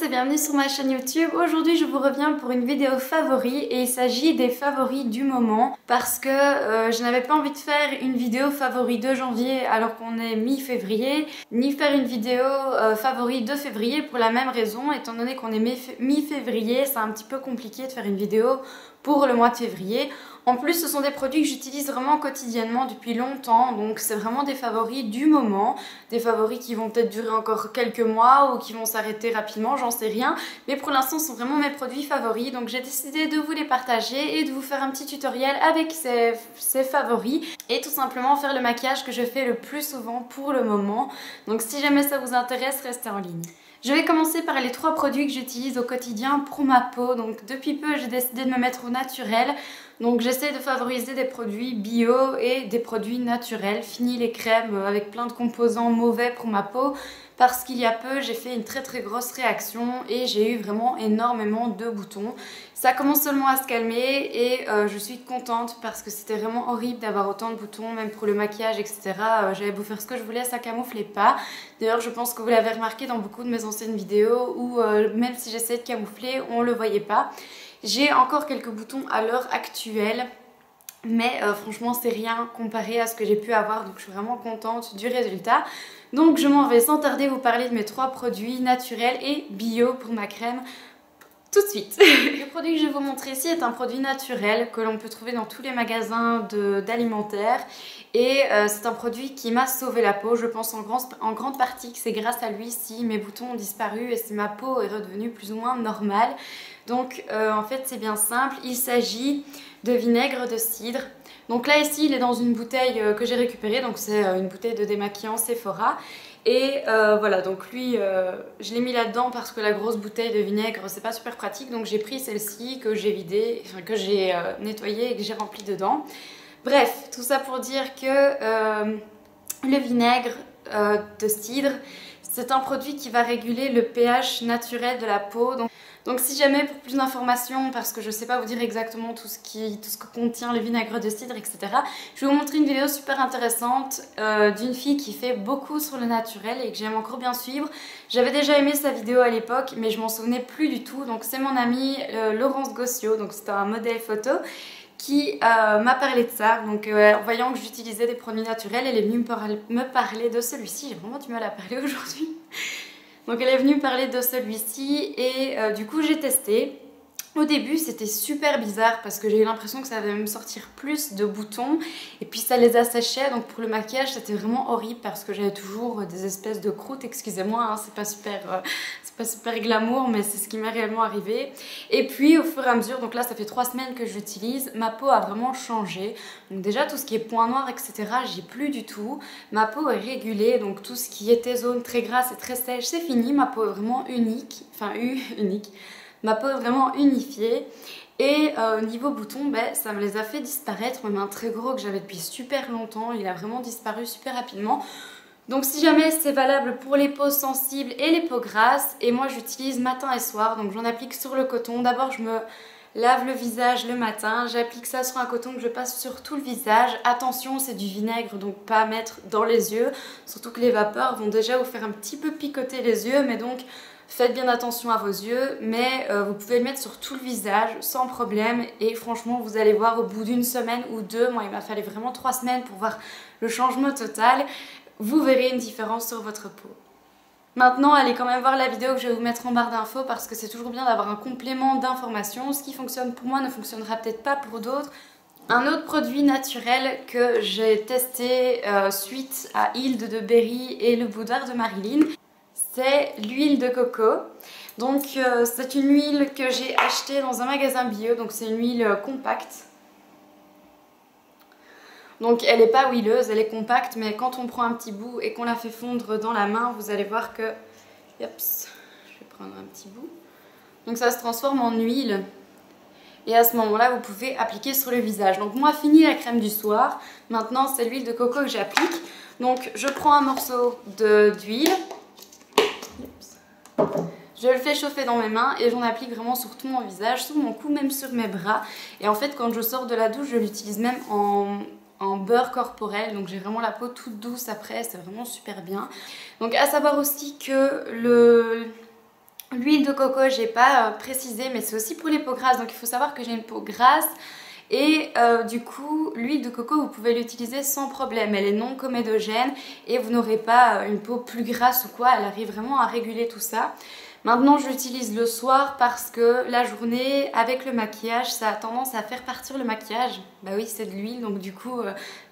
et bienvenue sur ma chaîne YouTube. Aujourd'hui je vous reviens pour une vidéo favoris et il s'agit des favoris du moment parce que je n'avais pas envie de faire une vidéo favoris de janvier alors qu'on est mi-février, ni faire une vidéo favoris de février pour la même raison. Étant donné qu'on est mi-février, c'est un petit peu compliqué de faire une vidéo pour le mois de février. En plus, ce sont des produits que j'utilise vraiment quotidiennement depuis longtemps, donc c'est vraiment des favoris du moment, des favoris qui vont peut-être durer encore quelques mois ou qui vont s'arrêter rapidement, j'en sais rien, mais pour l'instant, ce sont vraiment mes produits favoris, donc j'ai décidé de vous les partager et de vous faire un petit tutoriel avec ces favoris et tout simplement faire le maquillage que je fais le plus souvent pour le moment. Donc si jamais ça vous intéresse, restez en ligne. Je vais commencer par les 3 produits que j'utilise au quotidien pour ma peau. Donc depuis peu, j'ai décidé de me mettre au naturel. Donc j'essaie de favoriser des produits bio et des produits naturels. Fini les crèmes avec plein de composants mauvais pour ma peau. Parce qu'il y a peu, j'ai fait une très grosse réaction et j'ai eu vraiment énormément de boutons. Ça commence seulement à se calmer et je suis contente parce que c'était vraiment horrible d'avoir autant de boutons, même pour le maquillage, etc. J'avais beau faire ce que je voulais, ça camouflait pas. D'ailleurs, je pense que vous l'avez remarqué dans beaucoup de mes anciennes vidéos où même si j'essayais de camoufler, on le voyait pas. J'ai encore quelques boutons à l'heure actuelle. Mais franchement c'est rien comparé à ce que j'ai pu avoir, donc je suis vraiment contente du résultat. Donc je m'en vais sans tarder vous parler de mes 3 produits naturels et bio pour ma crème tout de suite. Le produit que je vais vous montrer ici est un produit naturel que l'on peut trouver dans tous les magasins d'alimentaire et c'est un produit qui m'a sauvé la peau. Je pense en grande partie que c'est grâce à lui si mes boutons ont disparu et si ma peau est redevenue plus ou moins normale. Donc en fait c'est bien simple, il s'agit de vinaigre de cidre. Donc là ici il est dans une bouteille que j'ai récupérée, donc c'est une bouteille de démaquillant Sephora. Et voilà, donc lui je l'ai mis là-dedans parce que la grosse bouteille de vinaigre c'est pas super pratique. Donc j'ai pris celle-ci que j'ai vidée, enfin que j'ai nettoyée et que j'ai remplie dedans. Bref, tout ça pour dire que le vinaigre de cidre, c'est un produit qui va réguler le pH naturel de la peau. Donc si jamais pour plus d'informations, parce que je ne sais pas vous dire exactement tout ce que contient le vinaigre de cidre, etc. Je vais vous montrer une vidéo super intéressante d'une fille qui fait beaucoup sur le naturel et que j'aime encore bien suivre. J'avais déjà aimé sa vidéo à l'époque, mais je m'en souvenais plus du tout. Donc c'est mon amie Laurence Gossio, donc c'est un modèle photo, qui m'a parlé de ça. Donc en voyant que j'utilisais des produits naturels, elle est venue me parler de celui-ci. J'ai vraiment du mal à parler aujourd'hui. Donc elle est venue parler de celui-ci et du coup j'ai testé. Au début c'était super bizarre parce que j'ai eu l'impression que ça allait me sortir plus de boutons et puis ça les asséchait, donc pour le maquillage c'était vraiment horrible parce que j'avais toujours des espèces de croûtes, excusez-moi hein, c'est pas super glamour mais c'est ce qui m'est réellement arrivé. Et puis au fur et à mesure, donc là ça fait 3 semaines que j'utilise, ma peau a vraiment changé. Donc déjà tout ce qui est points noirs etc j'ai plus du tout, ma peau est régulée, donc tout ce qui était zone très grasse et très sèche c'est fini, ma peau est vraiment unique, enfin unique. Ma peau est vraiment unifiée et niveau boutons, ben, ça me les a fait disparaître, même un très gros que j'avais depuis super longtemps, il a vraiment disparu super rapidement. Donc si jamais c'est valable pour les peaux sensibles et les peaux grasses, et moi j'utilise matin et soir, donc j'en applique sur le coton. D'abord je me lave le visage le matin, j'applique ça sur un coton que je passe sur tout le visage. Attention, c'est du vinaigre, donc pas à mettre dans les yeux, surtout que les vapeurs vont déjà vous faire un petit peu picoter les yeux, mais donc faites bien attention à vos yeux, mais vous pouvez le mettre sur tout le visage sans problème et franchement vous allez voir au bout d'une semaine ou 2, moi il m'a fallu vraiment 3 semaines pour voir le changement total, vous verrez une différence sur votre peau. Maintenant, allez quand même voir la vidéo que je vais vous mettre en barre d'infos parce que c'est toujours bien d'avoir un complément d'information. Ce qui fonctionne pour moi ne fonctionnera peut-être pas pour d'autres. Un autre produit naturel que j'ai testé suite à Hilde de Berry et le boudoir de Marilyn, c'est l'huile de coco. Donc c'est une huile que j'ai achetée dans un magasin bio, donc c'est une huile compacte. Donc elle n'est pas huileuse, elle est compacte, mais quand on prend un petit bout et qu'on la fait fondre dans la main, vous allez voir que... Yops, je vais prendre un petit bout. Donc ça se transforme en huile. Et à ce moment-là, vous pouvez appliquer sur le visage. Donc moi, fini la crème du soir. Maintenant, c'est l'huile de coco que j'applique. Donc je prends un morceau d'huile. Je le fais chauffer dans mes mains et j'en applique vraiment sur tout mon visage, sur mon cou, même sur mes bras. Et en fait, quand je sors de la douche, je l'utilise même en beurre corporel. Donc j'ai vraiment la peau toute douce après, c'est vraiment super bien. Donc à savoir aussi que L'huile de coco, j'ai pas précisé, mais c'est aussi pour les peaux grasses. Donc il faut savoir que j'ai une peau grasse. Et du coup, l'huile de coco, vous pouvez l'utiliser sans problème. Elle est non comédogène et vous n'aurez pas une peau plus grasse ou quoi. Elle arrive vraiment à réguler tout ça. Maintenant, je l'utilise le soir parce que la journée, avec le maquillage, ça a tendance à faire partir le maquillage. Bah oui, c'est de l'huile, donc du coup,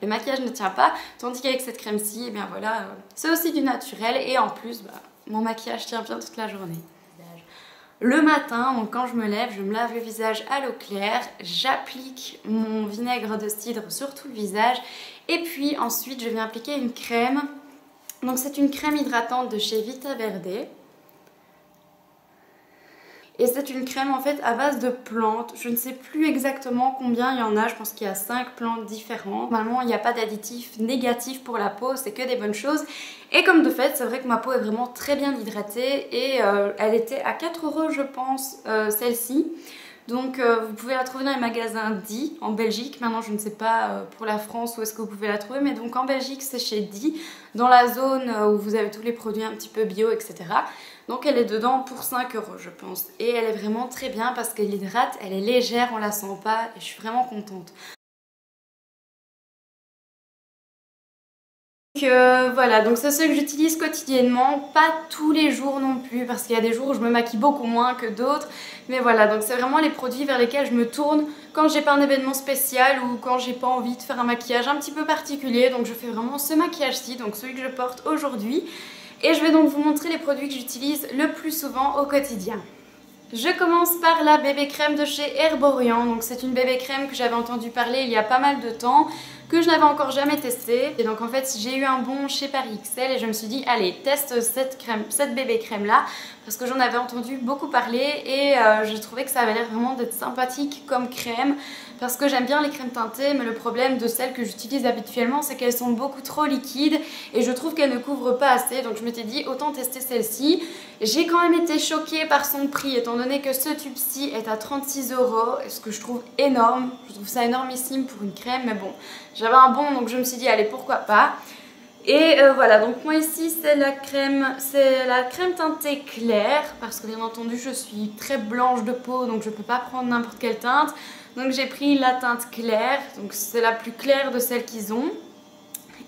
le maquillage ne tient pas. Tandis qu'avec cette crème-ci, eh bien voilà, c'est aussi du naturel. Et en plus, bah, mon maquillage tient bien toute la journée. Le matin, donc quand je me lève, je me lave le visage à l'eau claire, j'applique mon vinaigre de cidre sur tout le visage et puis ensuite je vais appliquer une crème. Donc c'est une crème hydratante de chez Vita Verde. Et c'est une crème en fait à base de plantes. Je ne sais plus exactement combien il y en a. Je pense qu'il y a 5 plantes différentes. Normalement, il n'y a pas d'additifs négatifs pour la peau. C'est que des bonnes choses. Et comme de fait, c'est vrai que ma peau est vraiment très bien hydratée. Et elle était à 4 € je pense, celle-ci. Donc vous pouvez la trouver dans les magasins Di en Belgique. Maintenant je ne sais pas pour la France où est-ce que vous pouvez la trouver. Mais donc en Belgique c'est chez Di. Dans la zone où vous avez tous les produits un petit peu bio, etc. Donc elle est dedans pour 5 € je pense. Et elle est vraiment très bien parce qu'elle hydrate, elle est légère, on la sent pas et je suis vraiment contente. Donc voilà, donc c'est ce que j'utilise quotidiennement, pas tous les jours non plus parce qu'il y a des jours où je me maquille beaucoup moins que d'autres. Mais voilà, donc c'est vraiment les produits vers lesquels je me tourne quand j'ai pas un événement spécial ou quand j'ai pas envie de faire un maquillage un petit peu particulier. Donc je fais vraiment ce maquillage-ci, donc celui que je porte aujourd'hui. Et je vais donc vous montrer les produits que j'utilise le plus souvent au quotidien. Je commence par la bébé crème de chez Herborian. Donc c'est une bébé crème que j'avais entendu parler il y a pas mal de temps, que je n'avais encore jamais testée. Et donc en fait j'ai eu un bon chez Paris XL et je me suis dit allez teste cette bébé crème là parce que j'en avais entendu beaucoup parler et je trouvais que ça avait l'air vraiment d'être sympathique comme crème parce que j'aime bien les crèmes teintées, mais le problème de celles que j'utilise habituellement c'est qu'elles sont beaucoup trop liquides et je trouve qu'elles ne couvrent pas assez, donc je m'étais dit autant tester celle-ci. J'ai quand même été choquée par son prix étant donné que ce tube-ci est à 36 €, ce que je trouve énorme. Je trouve ça énormissime pour une crème, mais bon, j'avais un bon donc je me suis dit allez pourquoi pas. Et voilà, donc moi ici c'est la crème teintée claire parce que bien entendu je suis très blanche de peau donc je ne peux pas prendre n'importe quelle teinte. Donc j'ai pris la teinte claire, donc c'est la plus claire de celles qu'ils ont.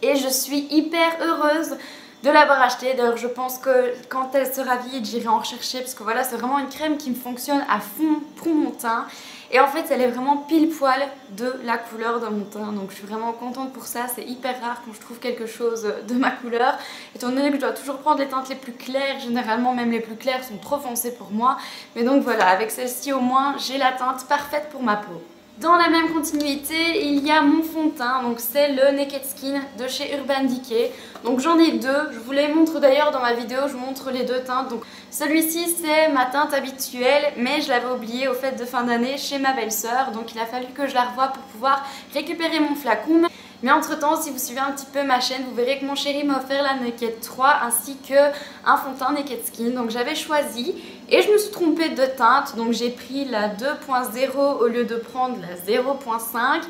Et je suis hyper heureuse de l'avoir achetée. D'ailleurs je pense que quand elle sera vide j'irai en rechercher parce que voilà c'est vraiment une crème qui me fonctionne à fond pour mon teint. Et en fait elle est vraiment pile poil de la couleur de mon teint. Donc je suis vraiment contente pour ça. C'est hyper rare quand je trouve quelque chose de ma couleur. Étant donné que je dois toujours prendre les teintes les plus claires. Généralement même les plus claires sont trop foncées pour moi. Mais donc voilà, avec celle-ci au moins j'ai la teinte parfaite pour ma peau. Dans la même continuité, il y a mon fond de teint, donc c'est le Naked Skin de chez Urban Decay. Donc j'en ai deux, je vous les montre d'ailleurs dans ma vidéo, je vous montre les deux teintes. Donc celui-ci c'est ma teinte habituelle, mais je l'avais oublié aux fêtes de fin d'année chez ma belle-sœur. Donc il a fallu que je la revoie pour pouvoir récupérer mon flacon. Mais entre temps, si vous suivez un petit peu ma chaîne, vous verrez que mon chéri m'a offert la Naked 3 ainsi que un fond de teint Naked Skin. Donc j'avais choisi et je me suis trompée de teinte. Donc j'ai pris la 2.0 au lieu de prendre la 0.5.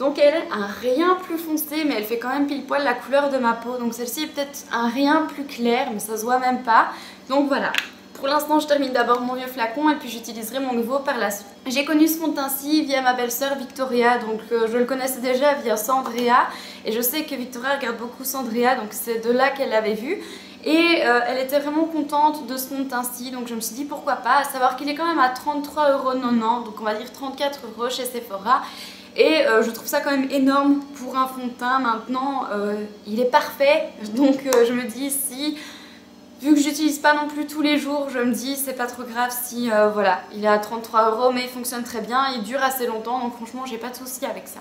Donc elle est un rien plus foncé mais elle fait quand même pile poil la couleur de ma peau. Donc celle-ci est peut-être un rien plus clair mais ça se voit même pas. Donc voilà. Pour l'instant, je termine d'abord mon vieux flacon et puis j'utiliserai mon nouveau par la suite. J'ai connu ce fond de teint-ci via ma belle-sœur Victoria, donc je le connaissais déjà via Sandrea. Et je sais que Victoria regarde beaucoup Sandrea, donc c'est de là qu'elle l'avait vu. Et elle était vraiment contente de ce fond de teint-ci, donc je me suis dit pourquoi pas, à savoir qu'il est quand même à 33,90 €, donc on va dire 34 € chez Sephora. Et je trouve ça quand même énorme pour un fond de teint. Maintenant, il est parfait, donc je me dis si... Vu que j'utilise pas non plus tous les jours, je me dis c'est pas trop grave si voilà, il est à 33 € mais il fonctionne très bien, il dure assez longtemps donc franchement j'ai pas de soucis avec ça.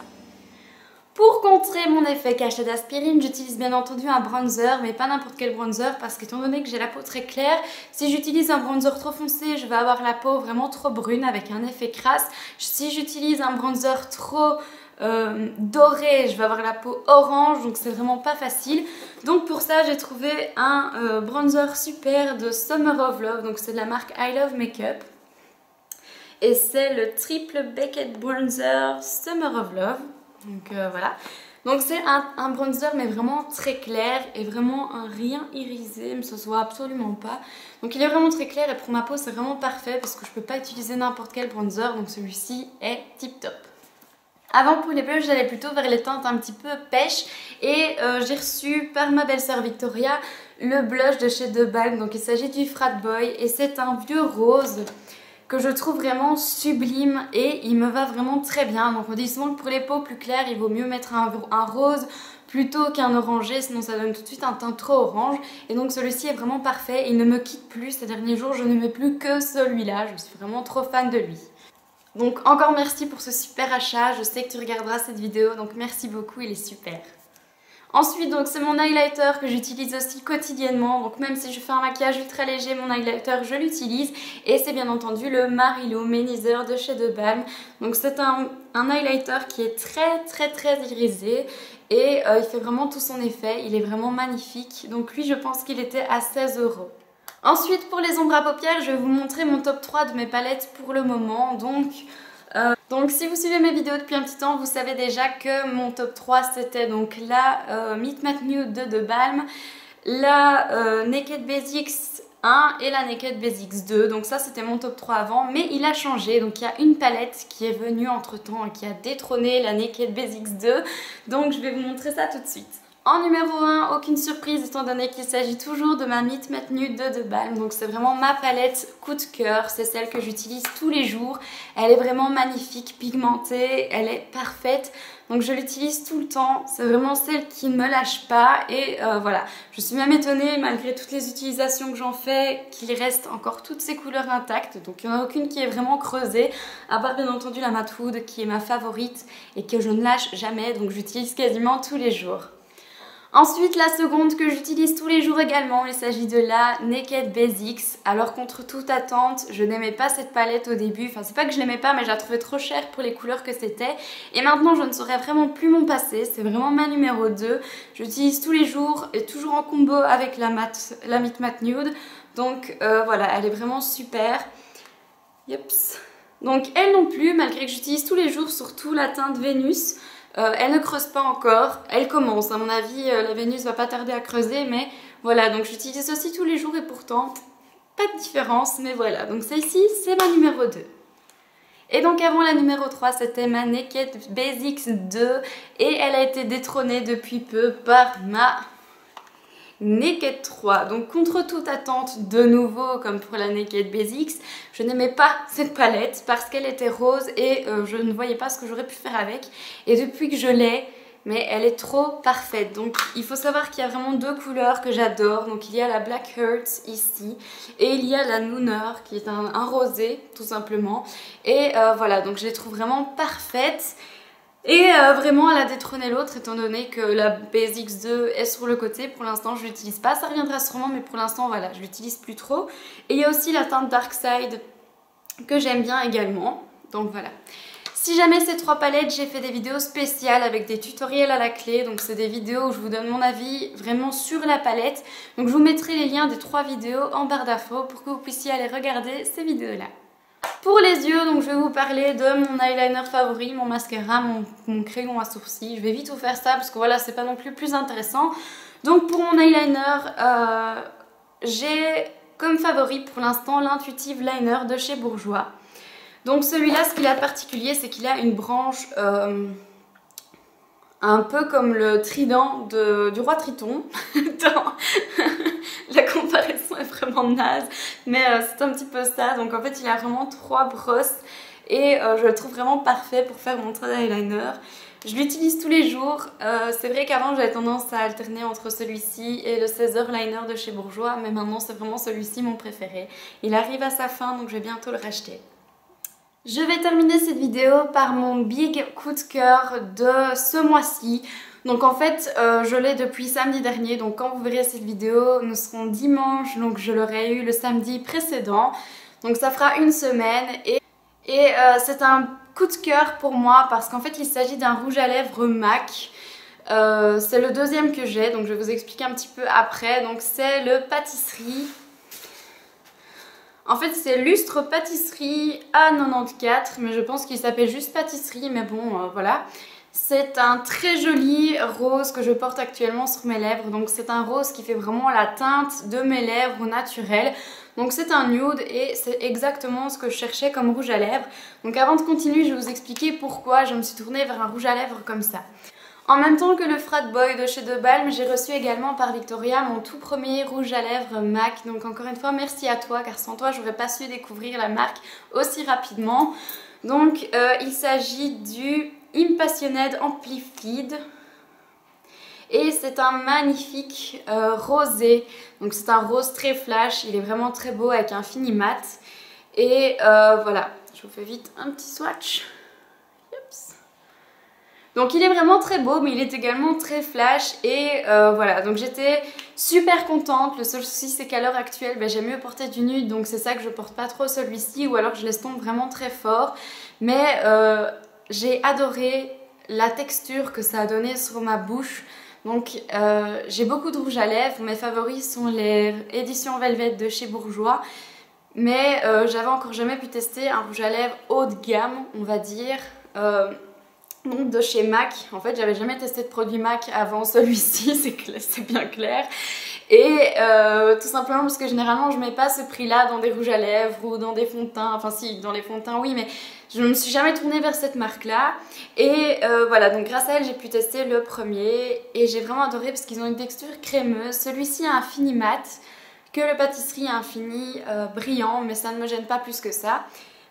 Pour contrer mon effet cachet d'aspirine, j'utilise bien entendu un bronzer, mais pas n'importe quel bronzer parce qu'étant donné que j'ai la peau très claire, si j'utilise un bronzer trop foncé, je vais avoir la peau vraiment trop brune avec un effet crasse. Si j'utilise un bronzer trop doré, je vais avoir la peau orange, donc c'est vraiment pas facile. Donc pour ça j'ai trouvé un bronzer super de Summer of Love, donc c'est de la marque I Love Makeup et c'est le Triple Beckett Bronzer Summer of Love. Donc voilà, Donc c'est un bronzer mais vraiment très clair et vraiment un rien irisé, mais ça se voit absolument pas. Donc il est vraiment très clair et pour ma peau c'est vraiment parfait parce que je peux pas utiliser n'importe quel bronzer, donc celui-ci est tip top. Avant pour les blushs j'allais plutôt vers les teintes un petit peu pêche et j'ai reçu par ma belle-sœur Victoria le blush de chez The Balm. Donc il s'agit du Frat Boy et c'est un vieux rose que je trouve vraiment sublime et il me va vraiment très bien. Donc on dit souvent que pour les peaux plus claires il vaut mieux mettre un rose plutôt qu'un orangé, sinon ça donne tout de suite un teint trop orange. Et donc celui-ci est vraiment parfait, il ne me quitte plus. Ces derniers jours je ne mets plus que celui-là, je suis vraiment trop fan de lui. Donc encore merci pour ce super achat, je sais que tu regarderas cette vidéo donc merci beaucoup, il est super. Ensuite, donc c'est mon highlighter que j'utilise aussi quotidiennement. Donc même si je fais un maquillage ultra léger, mon highlighter je l'utilise. Et c'est bien entendu le Marilo Manizer de chez The Balm. Donc c'est un highlighter qui est très irisé. Et il fait vraiment tout son effet. Il est vraiment magnifique. Donc lui je pense qu'il était à 16 €. Ensuite pour les ombres à paupières, je vais vous montrer mon top 3 de mes palettes pour le moment. Donc si vous suivez mes vidéos depuis un petit temps, vous savez déjà que mon top 3 c'était donc la Meet Matte Nude de The Balm, la Naked Basics 1 et la Naked Basics 2. Donc ça c'était mon top 3 avant, mais il a changé. Donc il y a une palette qui est venue entre temps et qui a détrôné la Naked Basics 2. Donc je vais vous montrer ça tout de suite. En numéro 1, aucune surprise étant donné qu'il s'agit toujours de ma Meet Matte Nude de The Balm. Donc c'est vraiment ma palette coup de cœur, c'est celle que j'utilise tous les jours. Elle est vraiment magnifique, pigmentée, elle est parfaite. Donc je l'utilise tout le temps, c'est vraiment celle qui ne me lâche pas. Et voilà, je suis même étonnée malgré toutes les utilisations que j'en fais qu'il reste encore toutes ces couleurs intactes. Donc il n'y en a aucune qui est vraiment creusée, à part bien entendu la Matte Wood qui est ma favorite et que je ne lâche jamais. Donc j'utilise quasiment tous les jours. Ensuite, la seconde que j'utilise tous les jours également, il s'agit de la Naked Basics. Alors contre toute attente, je n'aimais pas cette palette au début. Enfin, c'est pas que je l'aimais pas, mais je la trouvais trop chère pour les couleurs que c'était. Et maintenant, je ne saurais vraiment plus m'en passer. C'est vraiment ma numéro 2. J'utilise tous les jours et toujours en combo avec la Meet Matte Nude. Donc voilà, elle est vraiment super. Yeps. Donc elle non plus, malgré que j'utilise tous les jours, surtout la teinte Vénus. Elle ne creuse pas encore, elle commence, à mon avis la Vénus va pas tarder à creuser, mais voilà, donc j'utilise aussi tous les jours et pourtant pas de différence, mais voilà, donc celle-ci c'est ma numéro 2. Et donc avant la numéro 3 c'était ma Naked Basics 2 et elle a été détrônée depuis peu par ma Naked 3. Donc contre toute attente, de nouveau comme pour la Naked Basics, je n'aimais pas cette palette parce qu'elle était rose et je ne voyais pas ce que j'aurais pu faire avec. Et depuis que je l'ai, mais elle est trop parfaite. Donc il faut savoir qu'il y a vraiment deux couleurs que j'adore. Donc il y a la Black Hearts ici et il y a la Nooner qui est un rosé tout simplement. Et voilà, donc je les trouve vraiment parfaites. Et vraiment elle a détrôné l'autre étant donné que la Basics 2 est sur le côté. Pour l'instant je l'utilise pas, ça reviendra sûrement, mais pour l'instant voilà, je l'utilise plus trop. Et il y a aussi la teinte Dark Side que j'aime bien également, donc voilà. Si jamais ces trois palettes, j'ai fait des vidéos spéciales avec des tutoriels à la clé. Donc c'est des vidéos où je vous donne mon avis vraiment sur la palette. Donc je vous mettrai les liens des trois vidéos en barre d'infos pour que vous puissiez aller regarder ces vidéos là. Pour les yeux, donc je vais vous parler de mon eyeliner favori, mon mascara, mon crayon à sourcils. Je vais vite vous faire ça parce que voilà, c'est pas non plus intéressant. Donc pour mon eyeliner, j'ai comme favori pour l'instant l'Intuitive Liner de chez Bourjois. Donc celui-là, ce qu'il a de particulier, c'est qu'il a une branche un peu comme le trident du roi Triton. La comparaison est vraiment naze, mais c'est un petit peu ça. Donc en fait, il a vraiment trois brosses et je le trouve vraiment parfait pour faire mon trait d'eyeliner. Je l'utilise tous les jours. C'est vrai qu'avant, j'avais tendance à alterner entre celui-ci et le 16h Liner de chez Bourjois, mais maintenant, c'est vraiment celui-ci mon préféré. Il arrive à sa fin, donc je vais bientôt le racheter. Je vais terminer cette vidéo par mon big coup de cœur de ce mois-ci. Donc en fait, je l'ai depuis samedi dernier, donc quand vous verrez cette vidéo, nous serons dimanche, donc je l'aurais eu le samedi précédent. Donc ça fera une semaine et c'est un coup de cœur pour moi parce qu'en fait il s'agit d'un rouge à lèvres MAC. C'est le deuxième que j'ai, donc je vais vous expliquer un petit peu après. Donc c'est le Pâtisserie. En fait c'est Lustre Pâtisserie A94, mais je pense qu'il s'appelle juste Pâtisserie, mais bon voilà. C'est un très joli rose que je porte actuellement sur mes lèvres. Donc c'est un rose qui fait vraiment la teinte de mes lèvres naturelles. Donc c'est un nude et c'est exactement ce que je cherchais comme rouge à lèvres. Donc avant de continuer, je vais vous expliquer pourquoi je me suis tournée vers un rouge à lèvres comme ça. En même temps que le Frat Boy de chez De Balm, j'ai reçu également par Victoria mon tout premier rouge à lèvres MAC. Donc encore une fois, merci à toi car sans toi, j'aurais pas su découvrir la marque aussi rapidement. Donc il s'agit du Impassioned Amplified. Et c'est un magnifique rosé. Donc c'est un rose très flash, il est vraiment très beau avec un fini mat. Et voilà, je vous fais vite un petit swatch. Oups. Donc il est vraiment très beau, mais il est également très flash. Et voilà, donc j'étais super contente. Le seul souci c'est qu'à l'heure actuelle, j'aime mieux porter du nude. Donc c'est ça que je porte pas trop celui-ci, ou alors je l'estompe vraiment très fort. Mais j'ai adoré la texture que ça a donné sur ma bouche. Donc j'ai beaucoup de rouge à lèvres. Mes favoris sont les éditions Velvet de chez Bourjois. Mais j'avais encore jamais pu tester un rouge à lèvres haut de gamme, on va dire. Donc de chez MAC. En fait, j'avais jamais testé de produit MAC avant celui-ci, c'est bien clair. Et tout simplement parce que généralement je mets pas ce prix là dans des rouges à lèvres ou dans des fonds de teint. Enfin si, dans les fonds de teint oui, mais je ne me suis jamais tournée vers cette marque là. Et voilà, donc grâce à elle j'ai pu tester le premier. Et j'ai vraiment adoré parce qu'ils ont une texture crémeuse. Celui-ci a un fini mat, que le pâtisserie a un fini brillant, mais ça ne me gêne pas plus que ça.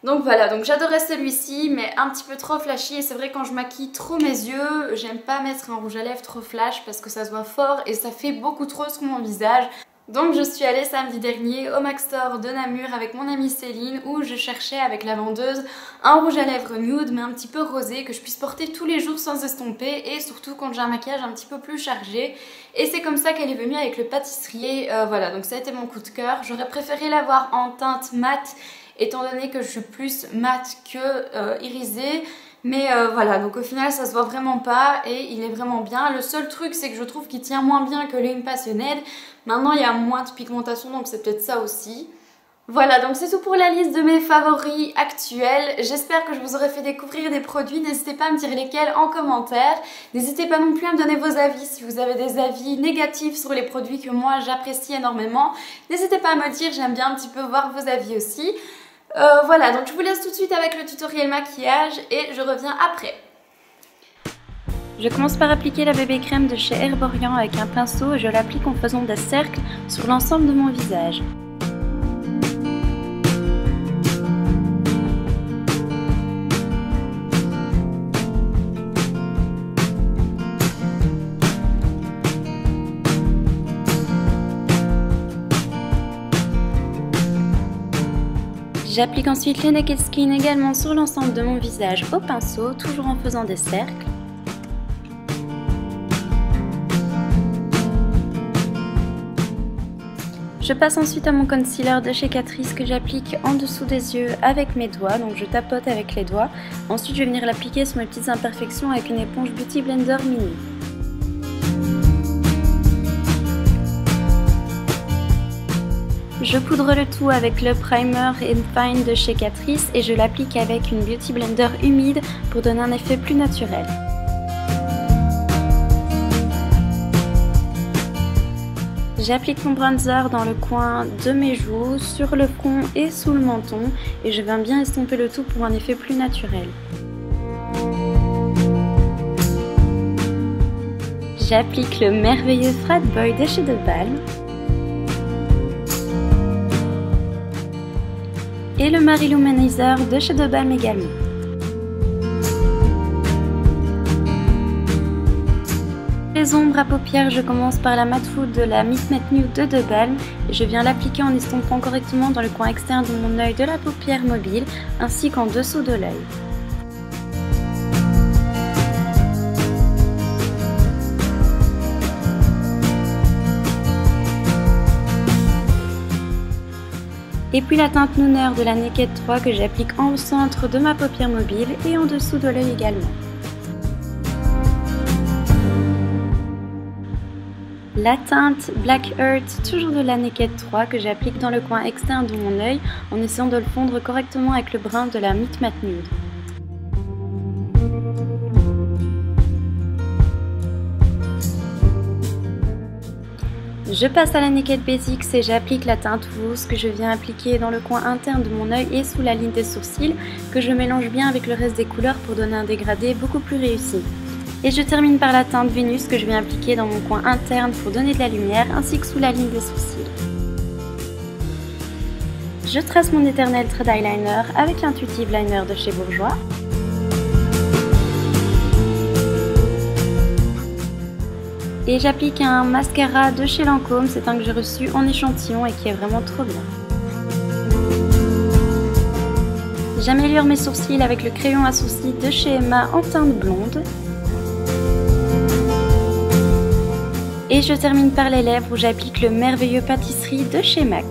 Donc voilà, donc j'adorais celui-ci, mais un petit peu trop flashy. Et c'est vrai, quand je maquille trop mes yeux, j'aime pas mettre un rouge à lèvres trop flash parce que ça se voit fort et ça fait beaucoup trop sur mon visage. Donc je suis allée samedi dernier au Mac Store de Namur avec mon amie Céline, où je cherchais avec la vendeuse un rouge à lèvres nude mais un petit peu rosé que je puisse porter tous les jours sans estomper, et surtout quand j'ai un maquillage un petit peu plus chargé. Et c'est comme ça qu'elle est venue avec le pâtisserie. Voilà, donc ça a été mon coup de cœur. J'aurais préféré l'avoir en teinte mate étant donné que je suis plus mat que irisée. Mais voilà, donc au final ça se voit vraiment pas et il est vraiment bien. Le seul truc c'est que je trouve qu'il tient moins bien que le Impassioned. Maintenant il y a moins de pigmentation, donc c'est peut-être ça aussi. Voilà, donc c'est tout pour la liste de mes favoris actuels. J'espère que je vous aurai fait découvrir des produits. N'hésitez pas à me dire lesquels en commentaire. N'hésitez pas non plus à me donner vos avis si vous avez des avis négatifs sur les produits que moi j'apprécie énormément. N'hésitez pas à me le dire, j'aime bien un petit peu voir vos avis aussi. Voilà, donc je vous laisse tout de suite avec le tutoriel maquillage et je reviens après. Je commence par appliquer la bébé crème de chez Herborian avec un pinceau et je l'applique en faisant des cercles sur l'ensemble de mon visage. J'applique ensuite les Naked Skin également sur l'ensemble de mon visage au pinceau, toujours en faisant des cercles. Je passe ensuite à mon concealer de chez Catrice que j'applique en dessous des yeux avec mes doigts, donc je tapote avec les doigts. Ensuite je vais venir l'appliquer sur mes petites imperfections avec une éponge Beauty Blender mini. Je poudre le tout avec le primer Fine de chez Catrice et je l'applique avec une Beauty Blender humide pour donner un effet plus naturel. J'applique mon bronzer dans le coin de mes joues, sur le front et sous le menton et je viens bien estomper le tout pour un effet plus naturel. J'applique le merveilleux Frat Boy de chez De Balm et le Mariluminizer de chez De Balm également. Les ombres à paupières, je commence par la Matte Food de la Meet Matte Nude de De Balm et je viens l'appliquer en estompant correctement dans le coin externe de mon œil de la paupière mobile ainsi qu'en dessous de l'œil. Et puis la teinte Nooner de la Naked 3 que j'applique en centre de ma paupière mobile et en dessous de l'œil également. La teinte Black Earth, toujours de la Naked 3, que j'applique dans le coin externe de mon œil en essayant de le fondre correctement avec le brun de la Meet Matte Nude. Je passe à la Naked Basics et j'applique la teinte Rose que je viens appliquer dans le coin interne de mon œil et sous la ligne des sourcils, que je mélange bien avec le reste des couleurs pour donner un dégradé beaucoup plus réussi. Et je termine par la teinte Vénus que je viens appliquer dans mon coin interne pour donner de la lumière ainsi que sous la ligne des sourcils. Je trace mon éternel trait d'eyeliner avec l'Intuitive Liner de chez Bourjois. Et j'applique un mascara de chez Lancôme, c'est un que j'ai reçu en échantillon et qui est vraiment trop bien. J'améliore mes sourcils avec le crayon à sourcils de chez Emma en teinte blonde. Et je termine par les lèvres où j'applique le merveilleux pâtisserie de chez MAC.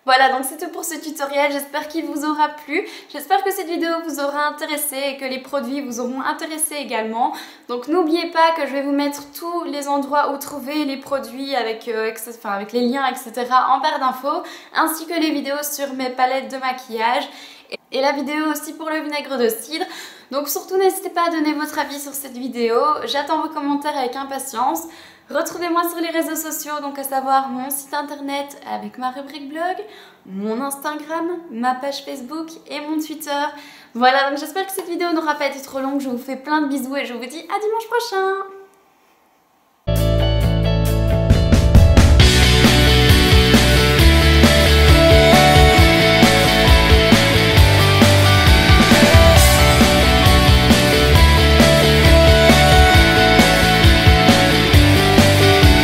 Voilà, donc c'est tout pour ce tutoriel, j'espère qu'il vous aura plu, j'espère que cette vidéo vous aura intéressé et que les produits vous auront intéressé également. Donc n'oubliez pas que je vais vous mettre tous les endroits où trouver les produits avec les liens, etc. en barre d'infos, ainsi que les vidéos sur mes palettes de maquillage et la vidéo aussi pour le vinaigre de cidre. Donc surtout n'hésitez pas à donner votre avis sur cette vidéo, j'attends vos commentaires avec impatience. Retrouvez-moi sur les réseaux sociaux, donc à savoir mon site internet avec ma rubrique blog, mon Instagram, ma page Facebook et mon Twitter. Voilà, donc j'espère que cette vidéo n'aura pas été trop longue, je vous fais plein de bisous et je vous dis à dimanche prochain.